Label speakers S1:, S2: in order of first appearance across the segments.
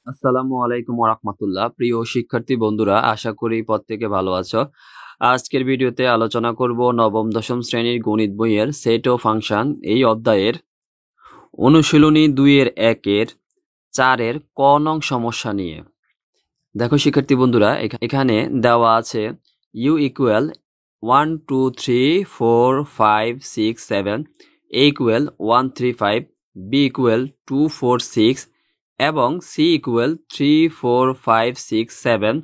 S1: আসসালামু আলাইকুম ওয়া রাহমাতুল্লাহ। প্রিয় শিক্ষার্থী বন্ধুরা, আশা করি প্রত্যেকে ভালো আছো। আজকের ভিডিওতে আলোচনা করব নবম দশম শ্রেণীর গণিত বইয়ের সেট ও ফাংশন এই অধ্যায়ের অনুশীলনী 2 এর 1 এর 4 এর ক নং সমস্যা নিয়ে। দেখো শিক্ষার্থী বন্ধুরা, এখানে দেওয়া আছে u equal 1 2 3 4 5 6 7, a equal 1 3 5, b equal 2 4 6 এবং c ইকুয়াল 3 4 5 6 7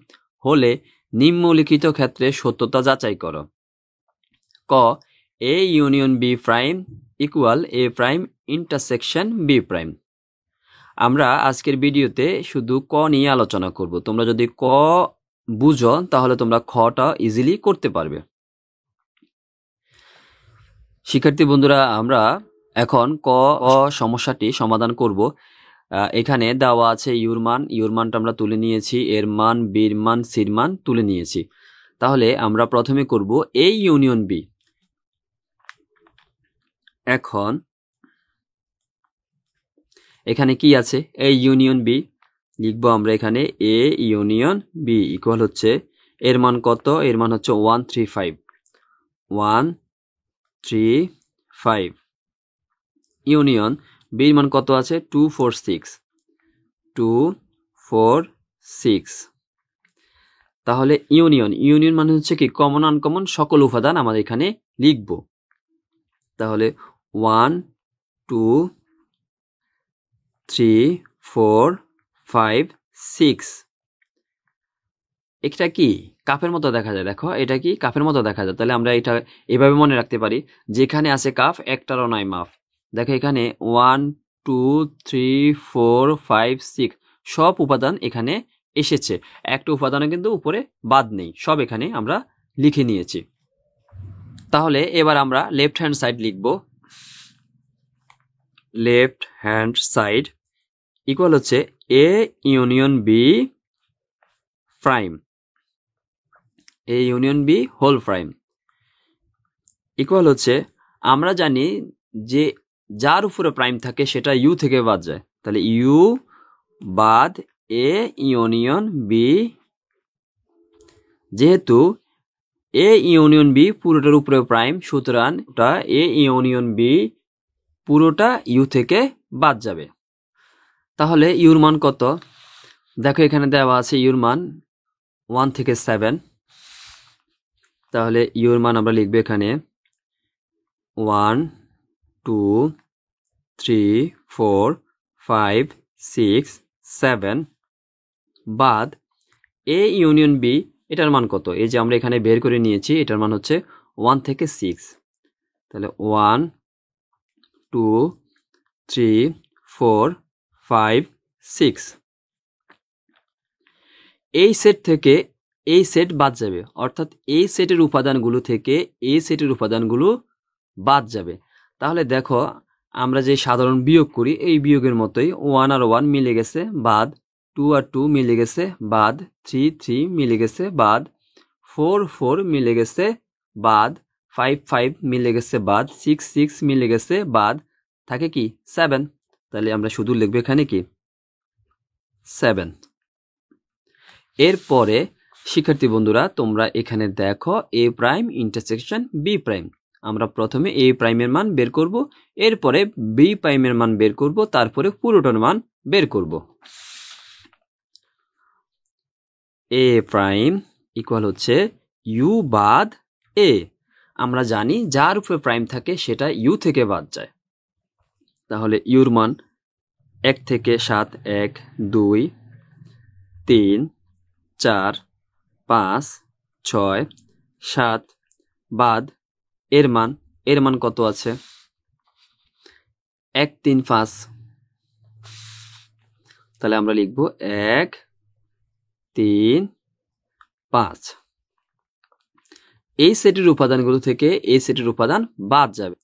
S1: হলে নিম্নলিখিত ক্ষেত্রে সত্যতা যাচাই করো। ক, a union b prime equal a prime intersection b prime. আমরা আজকের ভিডিওতে শুধু ক নিয়ে আলোচনা করব। তোমরা যদি ক বুঝো তাহলে তোমরা খটা ইজিলি করতে পারবে। শিক্ষার্থী বন্ধুরা, আমরা এখন ক সমস্যাটি সমাধান করব। এখানে দেওয়া আছে ইউর মানটা আমরা তুলে নিয়েছি, এর মান, বির মান, সির মান তুলে নিয়েছি। তাহলে আমরা প্রথমে করব এ ইউনিয়ন বি। এখন এখানে কি আছে? এ ইউনিয়ন বি লিখবো আমরা এখানে এ ইউনিয়ন বি ইকুয়াল হচ্ছে এর মান কত? এর মান হচ্ছে 1 3 5 1 3 5 ইউনিয়ন বির মান কত আছে? 2 4 6 2 4 6। তাহলে ইউনিয়ন মানে হচ্ছে কি কমন আনকমন সকল উপাদান আমাদের এখানে লিখব। তাহলে 1 2 3 4 5 6। এটা কি কাপের মতো দেখা যায়? দেখো এটা কি কাপের মতো দেখা যায়। তাহলে আমরা এটা এভাবে মনে রাখতে পারি, যেখানে আছে কাপ একটারও নাই মাপ। দেখো এখানে 1 2 3 4 5 6 সব উপাদান এখানে এসেছে, একটা উপাদানও কিন্তু উপরে বাদ নেই, সব এখানে আমরা লিখে নিয়েছি। তাহলে এবার আমরা লেফট হ্যান্ড সাইড লিখব। লেফট হ্যান্ড সাইড ইকুয়াল হচ্ছে A union B prime, A union B whole prime equal হচ্ছে, আমরা জানি যে যার উপরে প্রাইম থাকে সেটা ইউ থেকে বাদ যায়। তাহলে ইউ বাদ এ ইউনিয়ন বি, যেহেতু এ ইউনিয়ন বি পুরোটার উপরে প্রাইম, সুতরাং এ ইউনিয়ন বি পুরোটা ইউ থেকে বাদ যাবে। তাহলে ইউর মান কত? দেখো এখানে দেওয়া আছে ইউর মান 1 থেকে 7। তাহলে ইউর মান আমরা লিখবো এখানে 1 2 3 4 5 6 7 বাদ এ ইউনিয়ন বি, এটার মান কত? এই যে আমরা এখানে বের করে নিয়েছি, এটার মান হচ্ছে 1 থেকে 6। তাহলে 1 2 3 4 5 6। এই সেট থেকে এই সেট বাদ যাবে, অর্থাৎ এই সেটের উপাদানগুলো থেকে এই সেটের উপাদানগুলো বাদ যাবে। তাহলে দেখো আমরা যে সাধারণ বিয়োগ করি এই বিয়োগের মতোই 1 আর 1 মিলে গেছে বাদ, 2 আর 2 মিলে গেছে বাদ, 3 3 মিলে গেছে বাদ, 4 4 মিলে গেছে বাদ, 5 5 মিলে গেছে বাদ, 6 6 মিলে গেছে বাদ, থাকে কি 7। তাহলে আমরা শুধু লিখবো এখানে কি 7। এরপরে শিক্ষার্থী বন্ধুরা, তোমরা এখানে দেখো এ প্রাইম ইন্টারসেকশন বি প্রাইম। আমরা প্রথমে এ প্রাইমের মান বের করব, এরপরে বি প্রাইমের মান বের করব, তারপরে পুরোটার মান বের করব। এ প্রাইম ইকুয়াল হচ্ছে ইউ বাদ এ। আমরা জানি যার উপরে প্রাইম থাকে সেটা ইউ থেকে বাদ যায়। তাহলে ইউর মান 1 থেকে 7 1 2 3 4 5 6 7 বাদ এর মান কত আছে? 1 3 5। তাহলে আমরা লিখব 1 3 5। এই সেটের উপাদানগুলো থেকে এই সেটের উপাদান বাদ যাবে।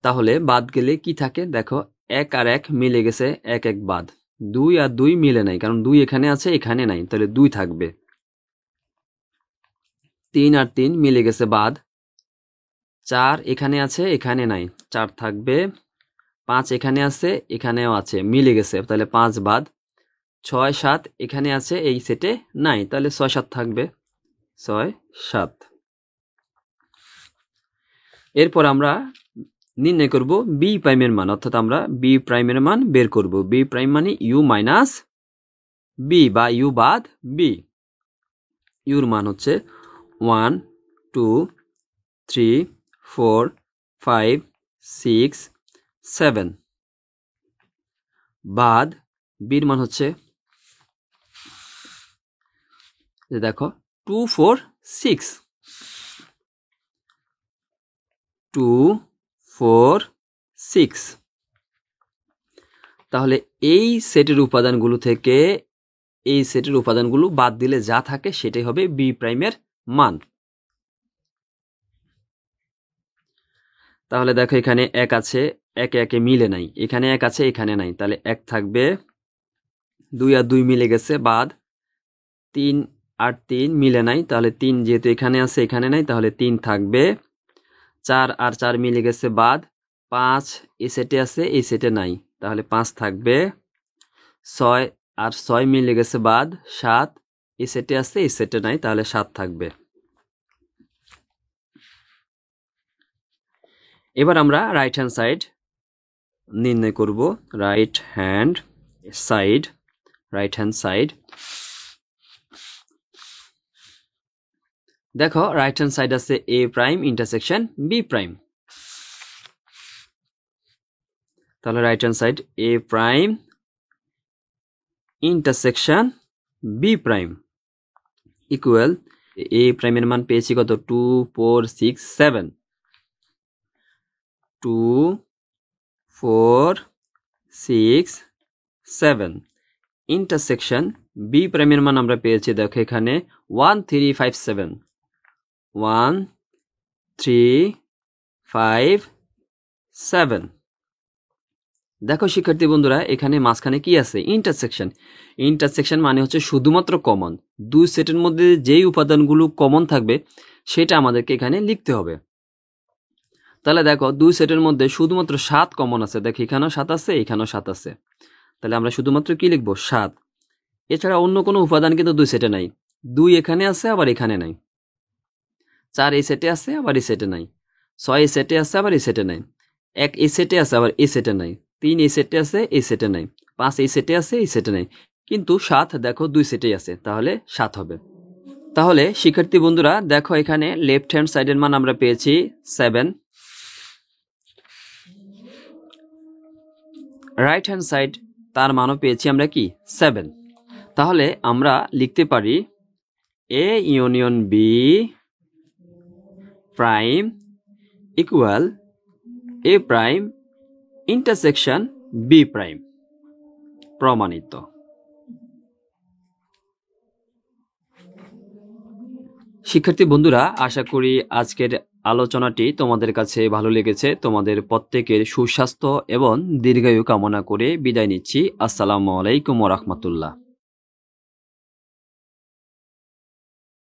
S1: তাহলে বাদ গেলে কি থাকে? দেখো 1 আর 1 মিলে গেছে, 1 1 বাদ, 2 আর 2 মিলে নাই, কারণ 2 এখানে আছে এখানে নাই, তাহলে 2 থাকবে। 3 আর 3 মিলে গেছে বাদ, 4 এখানে আছে এখানে নাই, 4 থাকবে। 5 এখানে আছে এখানেও আছে মিলে গেছে, তাহলে 5 বাদ, 6 7 এখানে আছে, এই সেটে নাই, তাহলে 6 7 থাকবে, 6 7। এরপর আমরা নির্ণয় করব বি প্রাইমের মান, অর্থাৎ আমরা বি প্রাইমের মান বের করব। বি প্রাইম মানে ইউ মাইনাস বি বা ইউ বাদ বি। ইউর মান হচ্ছে 1 2 3 4 5 6 7 বাদ বির মান হচ্ছে, দেখো 2 4 6 2 4 6। তাহলে এই সেটের উপাদানগুলো থেকে এই সেটের উপাদানগুলো বাদ দিলে যা থাকে সেটাই হবে বি প্রাইমের মান। তাহলে দেখো এখানে 1 আছে, একে একে মিলে নাই, এখানে 1 আছে এখানে নাই, তাহলে 1 থাকবে। 2 আর 2 মিলে গেছে, বাদ 3 আর 3 মিলে নাই, তাহলে 3 যেহেতু এখানে আছে এখানে নাই, তাহলে 3 থাকবে। 4 আর 4 মিলে গেছে, বাদ 5 এই সেটে আছে এই সেটে নাই, তাহলে 5 থাকবে। 6 আর 6 মিলে গেছে, বাদ 7 এই সেটে আছে এই সেটে নাই, তাহলে 7 থাকবে। এবার আমরা রাইট হ্যান্ড সাইড নির্ণয় করব। রাইট হ্যান্ড সাইড, দেখো রাইট হ্যান্ড সাইড আছে A prime intersection B prime. তাহলে right hand side A prime intersection B prime equal, A প্রাইমের মান পেয়েছি কত, 2 4 6 7, 2 4 6 7 ইন্টারসেকশন বি প্রাইমের মান আমরা পেয়েছি, দেখো এখানে 1 3 5 7, 1 3 5 7। দেখো শিক্ষার্থী বন্ধুরা, এখানে মাঝখানে কি আছে, ইন্টারসেকশন মানে হচ্ছে শুধুমাত্র কমন। দুই সেটের মধ্যে যেই উপাদানগুলো কমন থাকবে সেটা আমাদেরকে এখানে লিখতে হবে। তাহলে দেখো দুই সেটের মধ্যে শুধুমাত্র 7 কমন আছে, দেখো এখানেও 7 আছে এখানেও 7 আছে, তাহলে আমরা শুধুমাত্র কি লিখবো, 7। এছাড়া অন্য কোনো উপাদান কিন্তু দুই সেটে নাই। 2 এখানে আছে আবার এখানে নাই, 4 এই সেটে আছে আবার এই সেটে নাই, 6 এই সেটে আছে আবার এই সেটে নাই, 1 এই সেটে আছে আবার এই সেটে নাই, 3 এই সেটে আছে এই সেটে নাই, 5 এই সেটে আছে এই সেটে নাই, কিন্তু 7 দেখো দুই সেটেই আছে, তাহলে 7 হবে। তাহলে শিক্ষার্থী বন্ধুরা দেখো এখানে লেফট হ্যান্ড সাইডের মান আমরা পেয়েছি 7, রাইট হ্যান্ড সাইড তার মানও পেয়েছি আমরা কি 7। তাহলে আমরা লিখতে পারি A union B prime equal A prime intersection B prime, প্রমাণিত। শিক্ষার্থী বন্ধুরা, আশা করি আজকের আলোচনাটি তোমাদের কাছে ভালো লেগেছে। তোমাদের প্রত্যেকের সুস্বাস্থ্য এবং দীর্ঘায়ু কামনা করে বিদায় নিচ্ছি। আসসালামু আলাইকুম ওয়া রাহমাতুল্লাহ।